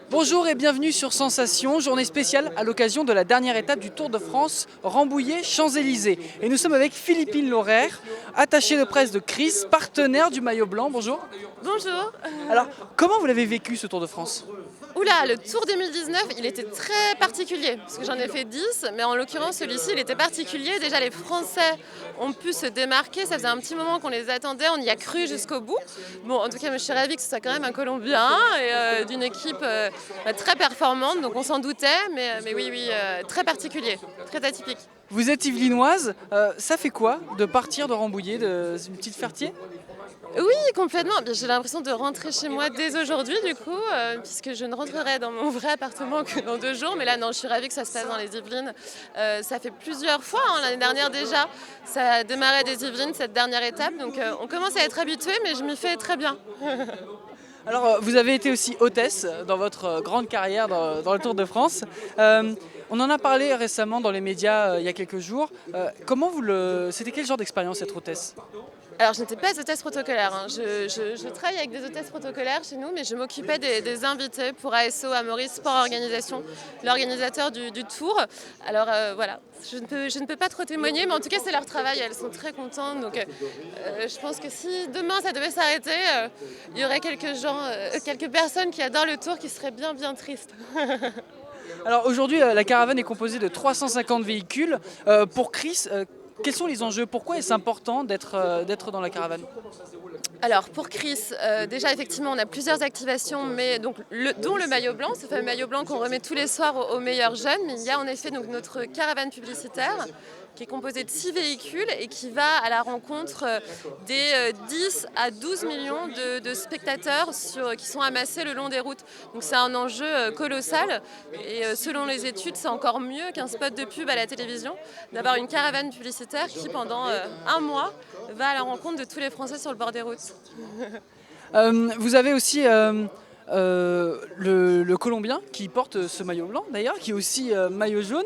Bonjour et bienvenue sur Sensation, journée spéciale à l'occasion de la dernière étape du Tour de France, Rambouillet-Champs-Élysées. Et nous sommes avec Philippine Lauraire, attachée de presse de Chris, partenaire du maillot blanc. Bonjour. Bonjour. Alors, comment vous l'avez vécu ce Tour de France? Oula, le Tour 2019, il était très particulier, parce que j'en ai fait 10, mais en l'occurrence, celui-ci, il était particulier. Déjà, les Français ont pu se démarquer, ça faisait un petit moment qu'on les attendait, on y a cru jusqu'au bout. Bon, en tout cas, je suis ravie que ce soit quand même un Colombien et d'une équipe très performante, donc on s'en doutait, mais oui, très particulier, très atypique. Vous êtes Yvelinoise, ça fait quoi de partir de Rambouillet, une petite Fertier? Oui, complètement. J'ai l'impression de rentrer chez moi dès aujourd'hui, du coup, puisque je ne rentrerai dans mon vrai appartement que dans 2 jours. Mais là, non, je suis ravie que ça se passe dans les Yvelines. Ça fait plusieurs fois, hein, l'année dernière déjà, ça a démarré des Yvelines, cette dernière étape. Donc, on commence à être habitué, mais je m'y fais très bien. Alors, vous avez été aussi hôtesse dans votre grande carrière dans le Tour de France. On en a parlé récemment dans les médias il y a quelques jours. C'était quel genre d'expérience être hôtesse? Alors, je n'étais pas hôtesse protocolaire, hein. Je travaille avec des hôtesses protocolaires chez nous, mais je m'occupais des invités pour ASO, Amaury Sport Organisation, l'organisateur du Tour. Alors voilà, je ne peux pas trop témoigner, mais en tout cas, c'est leur travail. Elles sont très contentes. Donc, je pense que si demain ça devait s'arrêter, il y aurait quelques personnes qui adorent le Tour qui seraient bien tristes. Alors aujourd'hui, la caravane est composée de 350 véhicules. Pour Chris, quels sont les enjeux? Pourquoi est-ce important d'être dans la caravane? Alors pour Chris, déjà effectivement on a plusieurs activations, mais donc dont le maillot blanc, ce fameux maillot blanc qu'on remet tous les soirs aux meilleurs jeunes. Mais il y a en effet donc notre caravane publicitaire qui est composée de 6 véhicules et qui va à la rencontre des 10 à 12 millions de spectateurs qui sont amassés le long des routes. Donc c'est un enjeu colossal et selon les études c'est encore mieux qu'un spot de pub à la télévision d'avoir une caravane publicitaire qui pendant un mois va à la rencontre de tous les Français sur le bord des routes. Vous avez aussi le Colombien qui porte ce maillot blanc d'ailleurs, qui est aussi maillot jaune.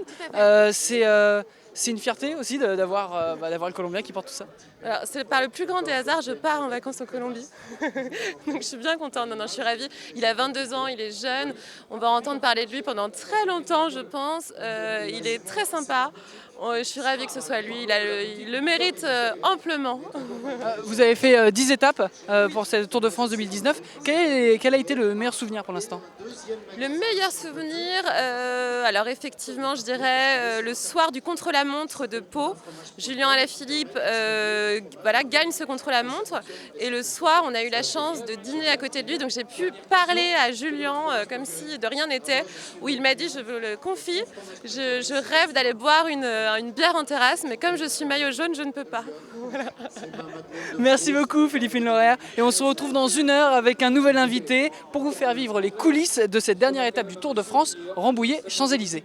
C'est une fierté aussi d'avoir le Colombien qui porte tout ça. Alors, c'est par le plus grand des hasards, je pars en vacances en Colombie. Donc je suis bien contente, non, je suis ravie. Il a 22 ans, il est jeune, on va entendre parler de lui pendant très longtemps, je pense. Il est très sympa, je suis ravie que ce soit lui, il le mérite amplement. Vous avez fait 10 étapes pour ce Tour de France 2019. Quel a été le meilleur souvenir pour l'instant? Le meilleur souvenir, alors effectivement, je dirais le soir du contre-la-montre de Pau. Julien Alaphilippe gagne ce contre-la-montre. Et le soir, on a eu la chance de dîner à côté de lui. Donc j'ai pu parler à Julien comme si de rien n'était, où il m'a dit, je vous le confie, je rêve d'aller boire une bière en terrasse, mais comme je suis maillot jaune, je ne peux pas. Voilà. Merci beaucoup Philippine Lauraire. Et on se retrouve dans 1 heure avec un nouvel invité pour vous faire vivre les coulisses de cette dernière étape du Tour de France, Rambouillet-Champs-Élysées.